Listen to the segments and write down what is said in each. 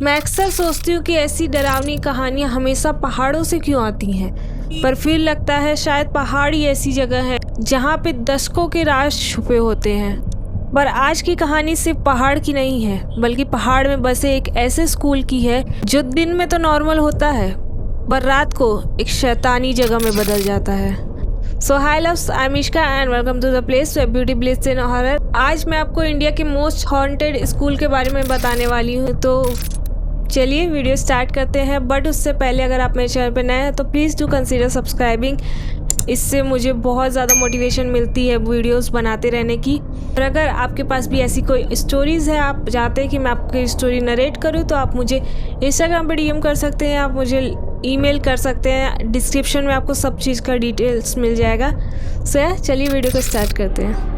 मैं अक्सर सोचती हूँ कि ऐसी डरावनी कहानियाँ हमेशा पहाड़ों से क्यों आती हैं, पर फिर लगता है शायद पहाड़ ही ऐसी जगह है जहाँ पे दशकों के राज छुपे होते हैं। पर आज की कहानी सिर्फ पहाड़ की नहीं है, बल्कि पहाड़ में बसे एक ऐसे स्कूल की है जो दिन में तो नॉर्मल होता है पर रात को एक शैतानी जगह में बदल जाता है। So hi loves, I am Ishka and welcome to the place where beauty bliss in horror. आज मैं आपको इंडिया के मोस्ट हॉन्टेड स्कूल के बारे में बताने वाली हूँ, तो चलिए वीडियो स्टार्ट करते हैं। बट उससे पहले अगर आप मेरे चैनल पर नए हैं तो प्लीज़ डू कंसीडर सब्सक्राइबिंग। इससे मुझे बहुत ज़्यादा मोटिवेशन मिलती है वीडियोस बनाते रहने की। और अगर आपके पास भी ऐसी कोई स्टोरीज़ है, आप चाहते हैं कि मैं आपकी स्टोरी नरेट करूँ, तो आप मुझे इंस्टाग्राम पर डीएम कर सकते हैं, आप मुझे ईमेल कर सकते हैं। डिस्क्रिप्शन में आपको सब चीज़ का डिटेल्स मिल जाएगा। सो चलिए वीडियो को स्टार्ट करते हैं।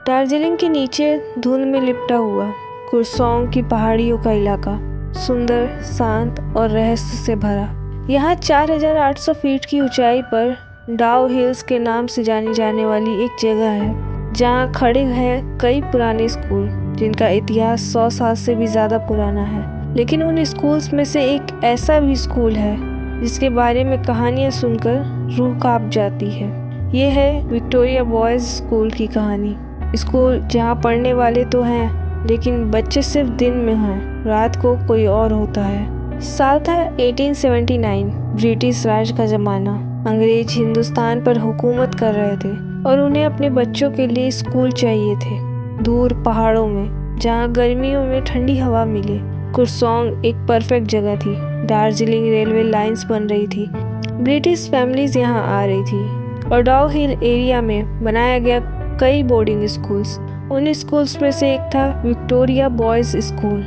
दार्जिलिंग के नीचे धुंध में लिपटा हुआ कुरसोंग की पहाड़ियों का इलाका सुंदर, शांत और रहस्य से भरा। यहाँ 4800 फीट की ऊंचाई पर डाउ हिल्स के नाम से जानी जाने वाली एक जगह है, जहाँ खड़े हैं कई पुराने स्कूल जिनका इतिहास 100 साल से भी ज़्यादा पुराना है। लेकिन उन स्कूल्स में से एक ऐसा भी स्कूल है जिसके बारे में कहानियाँ सुनकर रूह कांप जाती है। ये है विक्टोरिया बॉयज़ स्कूल की कहानी। स्कूल जहाँ पढ़ने वाले तो हैं, लेकिन बच्चे सिर्फ दिन में हैं, रात को कोई और होता है। साल था 1879। ब्रिटिश राज का जमाना। अंग्रेज हिंदुस्तान पर हुकूमत कर रहे थे और उन्हें अपने बच्चों के लिए स्कूल चाहिए थे, दूर पहाड़ों में जहाँ गर्मियों में ठंडी हवा मिले। कुरसोंग एक परफेक्ट जगह थी। दार्जिलिंग रेलवे लाइंस बन रही थी, ब्रिटिश फैमिलीज यहाँ आ रही थी और डाउ हिल एरिया में बनाया गया कई बोर्डिंग स्कूल्स। उन स्कूल्स में से एक था विक्टोरिया बॉयज़ स्कूल।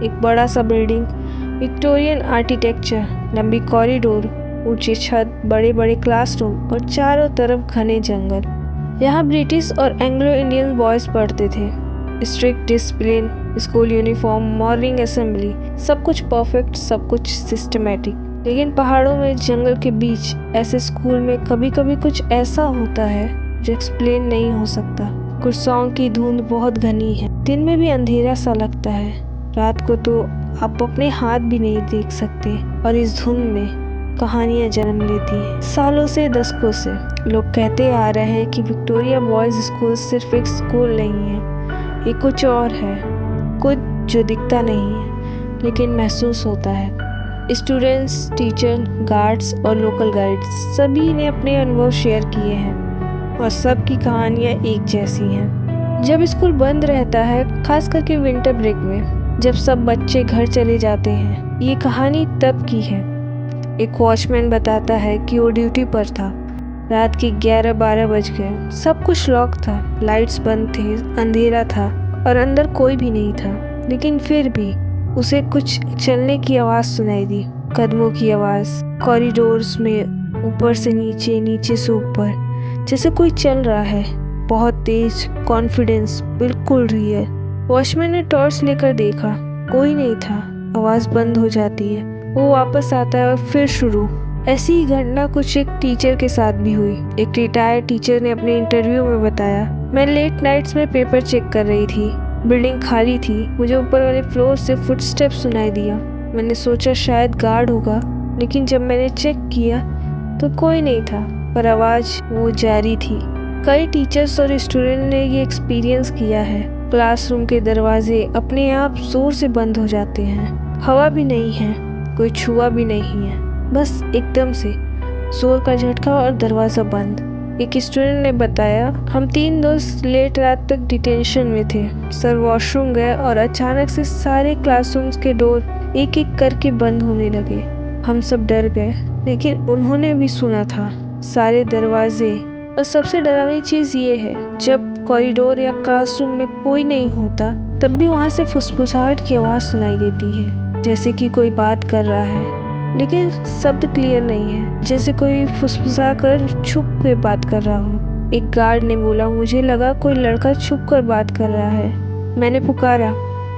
एक बड़ा सा बिल्डिंग, विक्टोरियन आर्किटेक्चर, लंबी कॉरिडोर, ऊंचे छत, बड़े बड़े क्लासरूम और चारों तरफ घने जंगल। यहाँ ब्रिटिश और एंग्लो इंडियन बॉयज़ पढ़ते थे। Strict discipline, school uniform, morning assembly, सब कुछ परफेक्ट, सब कुछ सिस्टमेटिक। लेकिन पहाड़ों में जंगल के बीच ऐसे स्कूल में कभी कभी कुछ ऐसा होता है जो एक्सप्लेन नहीं हो सकता। कुरसोंग की धुंध बहुत घनी है, दिन में भी अंधेरा सा लगता है, रात को तो आप अपने हाथ भी नहीं देख सकते। और इस धुंध में कहानियां जन्म लेती हैं। सालों से, दशकों से लोग कहते आ रहे हैं कि विक्टोरिया बॉयज़ स्कूल सिर्फ एक स्कूल नहीं है, ये कुछ और है, कुछ जो दिखता नहीं है लेकिन महसूस होता है। स्टूडेंट्स, टीचर, गार्ड्स और लोकल गाइड्स सभी ने अपने अनुभव शेयर किए हैं और सबकी कहानियाँ एक जैसी हैं। जब स्कूल बंद रहता है, खास करके विंटर ब्रेक में, जब सब बच्चे घर चले जाते हैं, ये कहानी तब की है। एक वॉचमैन बताता है कि वो ड्यूटी पर था। रात के 11-12 बज गए, सब कुछ लॉक था, लाइट्स बंद थे, अंधेरा था और अंदर कोई भी नहीं था। लेकिन फिर भी उसे कुछ चलने की आवाज़ सुनाई दी, कदमों की आवाज़, कॉरिडोर्स में ऊपर से नीचे, नीचे से ऊपर, जैसे कोई चल रहा है, बहुत तेज, कॉन्फिडेंस, बिल्कुल रियल। वॉचमैन ने टॉर्च लेकर देखा, कोई नहीं था। आवाज़ बंद हो जाती है, वो वापस आता है और फिर शुरू। ऐसी ही घटना कुछ एक टीचर के साथ भी हुई। एक रिटायर्ड टीचर ने अपने इंटरव्यू में बताया, मैं लेट नाइट्स में पेपर चेक कर रही थी, बिल्डिंग खाली थी, मुझे ऊपर वाले फ्लोर से फुटस्टेप्स सुनाई दिया। मैंने सोचा शायद गार्ड होगा, लेकिन जब मैंने चेक किया तो कोई नहीं था, पर आवाज़ वो जारी थी। कई टीचर्स और स्टूडेंट ने ये एक्सपीरियंस किया है। क्लासरूम के दरवाजे अपने आप जोर से बंद हो जाते हैं, हवा भी नहीं है, कोई छुआ भी नहीं है, बस एकदम से जोर का झटका और दरवाज़ा बंद। एक स्टूडेंट ने बताया, हम 3 दोस्त लेट रात तक डिटेंशन में थे। सर वॉशरूम गए और अचानक से सारे क्लासरूम्स के डोर एक एक करके बंद होने लगे। हम सब डर गए, लेकिन उन्होंने भी सुना था सारे दरवाजे। और सबसे डरावनी चीज़ ये है, जब कॉरिडोर या क्लासरूम में कोई नहीं होता, तब भी वहाँ से फुसफुसाहट की आवाज़ सुनाई देती है, जैसे कि कोई बात कर रहा है, लेकिन शब्द क्लियर नहीं है, जैसे कोई फुसफुसा कर छुप के बात कर रहा हो। एक गार्ड ने बोला, मुझे लगा कोई लड़का छुप कर बात कर रहा है। मैंने पुकारा,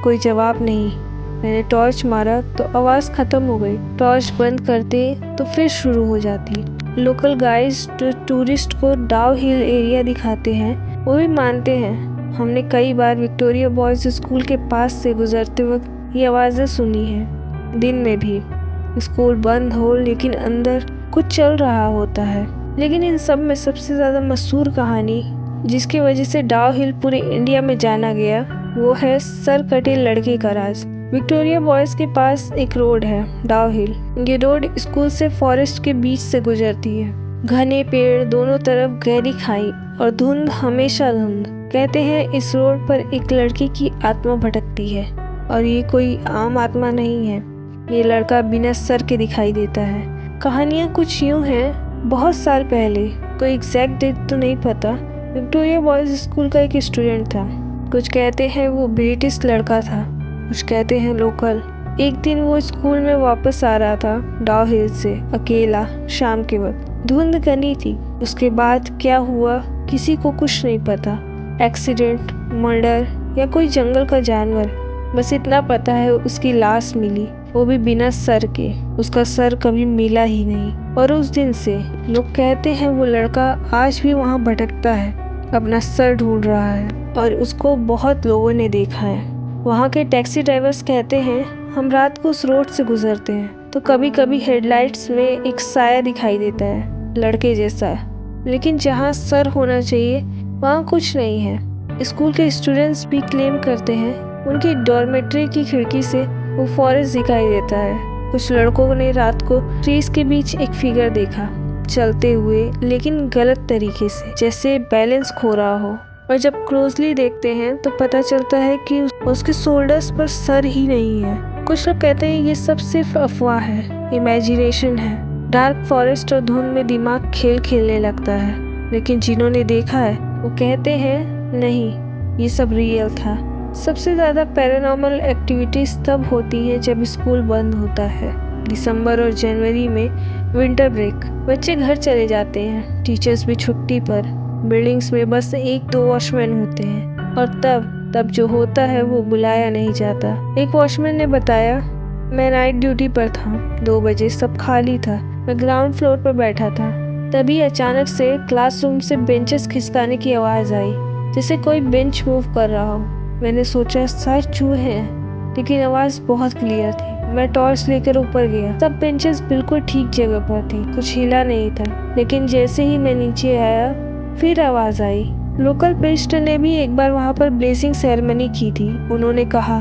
कोई जवाब नहीं। मैंने टॉर्च मारा तो आवाज़ ख़त्म हो गई। टॉर्च बंद करते तो फिर शुरू हो जाती। लोकल गाइड्स टूरिस्ट को डाउ हिल एरिया दिखाते हैं, वो भी मानते हैं, हमने कई बार विक्टोरिया बॉयज़ स्कूल के पास से गुजरते वक्त ये आवाज़ें सुनी हैं। दिन में भी स्कूल बंद हो लेकिन अंदर कुछ चल रहा होता है। लेकिन इन सब में सबसे ज़्यादा मशहूर कहानी जिसकी वजह से डाव हिल पूरे इंडिया में जाना गया, वो है सर कटे लड़के का राज। विक्टोरिया बॉयज़ के पास एक रोड है, डाव हिल। ये रोड स्कूल से फॉरेस्ट के बीच से गुजरती है। घने पेड़, दोनों तरफ गहरी खाई और धुंध, हमेशा धुंध। कहते हैं इस रोड पर एक लड़की की आत्मा भटकती है और ये कोई आम आत्मा नहीं है। ये लड़का बिना सर के दिखाई देता है। कहानियाँ कुछ यूँ हैं, बहुत साल पहले, कोई एग्जैक्ट डेट तो नहीं पता, विक्टोरिया बॉयज़ स्कूल का एक स्टूडेंट था। कुछ कहते हैं वो ब्रिटिश लड़का था, कुछ कहते हैं लोकल। एक दिन वो स्कूल में वापस आ रहा था डाव हिल से, अकेला, शाम के वक्त। धुंध घनी थी। उसके बाद क्या हुआ किसी को कुछ नहीं पता। एक्सीडेंट, मर्डर या कोई जंगल का जानवर, बस इतना पता है उसकी लाश मिली, वो भी बिना सर के। उसका सर कभी मिला ही नहीं और उस दिन से लोग कहते हैं वो लड़का आज भी वहाँ भटकता है, अपना सर ढूंढ रहा है और उसको बहुत लोगों ने देखा है। वहाँ के टैक्सी ड्राइवर्स कहते हैं हम रात को उस रोड से गुजरते हैं तो कभी कभी हेडलाइट्स में एक साया दिखाई देता है, लड़के जैसा, लेकिन जहाँ सर होना चाहिए वहाँ कुछ नहीं है। स्कूल के स्टूडेंट्स भी क्लेम करते हैं उनकी डॉर्मेट्री की खिड़की से वो फॉरेस्ट दिखाई देता है। कुछ लड़कों ने रात को ट्रीज के बीच एक फिगर देखा, चलते हुए लेकिन गलत तरीके से, जैसे बैलेंस खो रहा हो। और जब क्लोजली देखते हैं तो पता चलता है कि उसके शोल्डर्स पर सर ही नहीं है। कुछ लोग कहते हैं ये सब सिर्फ अफवाह है, इमेजिनेशन है। डार्क फॉरेस्ट और धुंध में दिमाग खेल खेलने लगता है, लेकिन जिन्होंने देखा है वो कहते हैं नहीं, ये सब रियल था। सबसे ज़्यादा पैरानॉर्मल एक्टिविटीज़ तब होती हैं जब स्कूल बंद होता है। दिसंबर और जनवरी में विंटर ब्रेक, बच्चे घर चले जाते हैं, टीचर्स भी छुट्टी पर। बिल्डिंग्स में बस 1-2 वॉचमैन होते हैं और तब जो होता है वो बुलाया नहीं जाता। एक वॉचमैन ने बताया, मैं नाइट ड्यूटी पर था, 2 बजे सब खाली था, मैं ग्राउंड फ्लोर पर बैठा था। तभी अचानक से क्लासरूम से बेंचेस खिसकाने की आवाज़ आई, जैसे कोई बेंच मूव कर रहा हो। मैंने सोचा शायद चूहे हैं, लेकिन आवाज़ बहुत क्लियर थी। मैं टॉर्च लेकर ऊपर गया, सब बेंचेस बिल्कुल ठीक जगह पर थी, कुछ हिला नहीं था। लेकिन जैसे ही मैं नीचे आया फिर आवाज़ आई। लोकल प्रीस्ट ने भी एक बार वहाँ पर ब्लेसिंग सेरेमनी की थी। उन्होंने कहा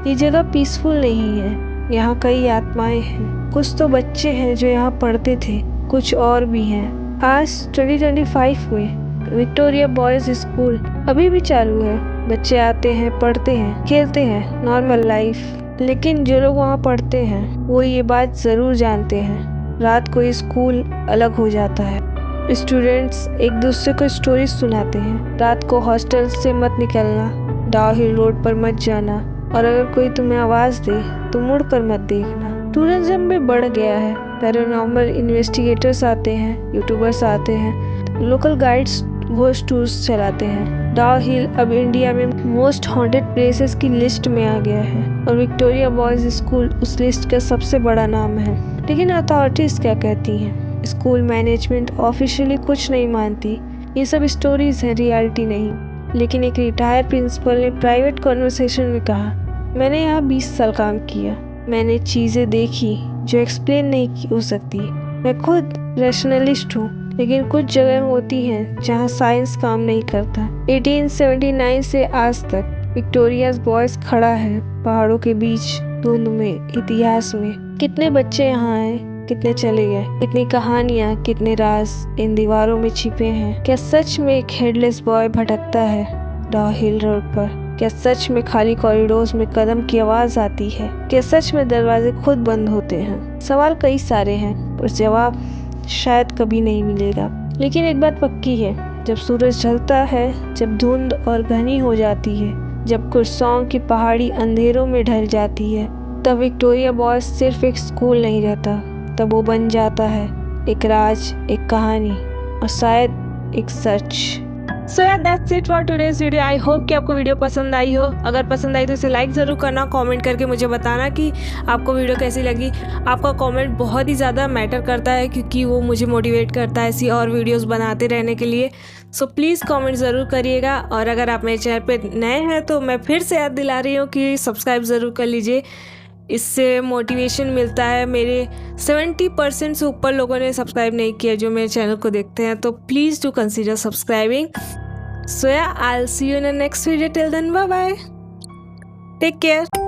ये जगह पीसफुल नहीं है, यहाँ कई आत्माएं हैं। कुछ तो बच्चे हैं जो यहाँ पढ़ते थे, कुछ और भी हैं। आज 2025 में विक्टोरिया बॉयज़ स्कूल अभी भी चालू है। बच्चे आते हैं, पढ़ते हैं, खेलते हैं, नॉर्मल लाइफ। लेकिन जो लोग वहाँ पढ़ते हैं वो ये बात ज़रूर जानते हैं, रात को स्कूल अलग हो जाता है। स्टूडेंट्स एक दूसरे को स्टोरी सुनाते हैं, रात को हॉस्टल से मत निकलना, डाव हिल रोड पर मत जाना, और अगर कोई तुम्हें आवाज़ दे तो मुड़ कर मत देखना। टूरिज्म भी बढ़ गया है, पैरानॉर्मल इन्वेस्टिगेटर्स आते हैं, यूट्यूबर्स आते हैं, लोकल गाइड्स घोस्ट टूर्स चलाते हैं। डाव हिल अब इंडिया में मोस्ट हॉन्टेड प्लेसेस की लिस्ट में आ गया है और विक्टोरिया बॉयज़ स्कूल उस लिस्ट का सबसे बड़ा नाम है। लेकिन अथॉरिटीज़ क्या कहती हैं? स्कूल मैनेजमेंट ऑफिशियली कुछ नहीं मानती, ये सब स्टोरीज है, रियलिटी नहीं। लेकिन एक रिटायर्ड प्रिंसिपल ने प्राइवेट कॉन्वर्सेशन में कहा, मैंने यहाँ 20 साल काम किया, मैंने चीज़ें देखी जो एक्सप्लेन नहीं हो सकती। मैं खुद रैशनलिस्ट हूँ, लेकिन कुछ जगह होती हैं जहाँ साइंस काम नहीं करता। 1879 से आज तक विक्टोरिया बॉयज़ खड़ा है पहाड़ों के बीच, धुंध में, इतिहास में। कितने बच्चे यहाँ आए, कितने चले गए, कितनी कहानियाँ, कितने राज इन दीवारों में छिपे हैं। क्या सच में एक हेडलेस बॉय भटकता है डाव हिल रोड पर? क्या सच में खाली कॉरिडोर्स में कदम की आवाज़ आती है? क्या सच में दरवाजे खुद बंद होते हैं? सवाल कई सारे हैं पर जवाब शायद कभी नहीं मिलेगा। लेकिन एक बात पक्की है, जब सूरज ढलता है, जब धुंध और घनी हो जाती है, जब कुर्सोंग की पहाड़ी अंधेरों में ढल जाती है, तब विक्टोरिया बॉयज़ सिर्फ एक स्कूल नहीं रहता, तब वो बन जाता है एक राज, एक कहानी और शायद एक सच। सो यार that's it for today's video. I hope कि आपको वीडियो पसंद आई हो। अगर पसंद आई तो इसे लाइक ज़रूर करना, कमेंट करके मुझे बताना कि आपको वीडियो कैसी लगी। आपका कमेंट बहुत ही ज़्यादा मैटर करता है क्योंकि वो मुझे मोटिवेट करता है ऐसी और वीडियोस बनाते रहने के लिए। सो प्लीज़ कमेंट ज़रूर करिएगा। और अगर आप मेरे चैनल पे नए हैं तो मैं फिर से याद दिला रही हूँ कि सब्सक्राइब ज़रूर कर लीजिए। इससे मोटिवेशन मिलता है। मेरे 70% से ऊपर लोगों ने सब्सक्राइब नहीं किया जो मेरे चैनल को देखते हैं, तो please do consider subscribing. So yeah I will see you in the next video. Till then bye bye, take care.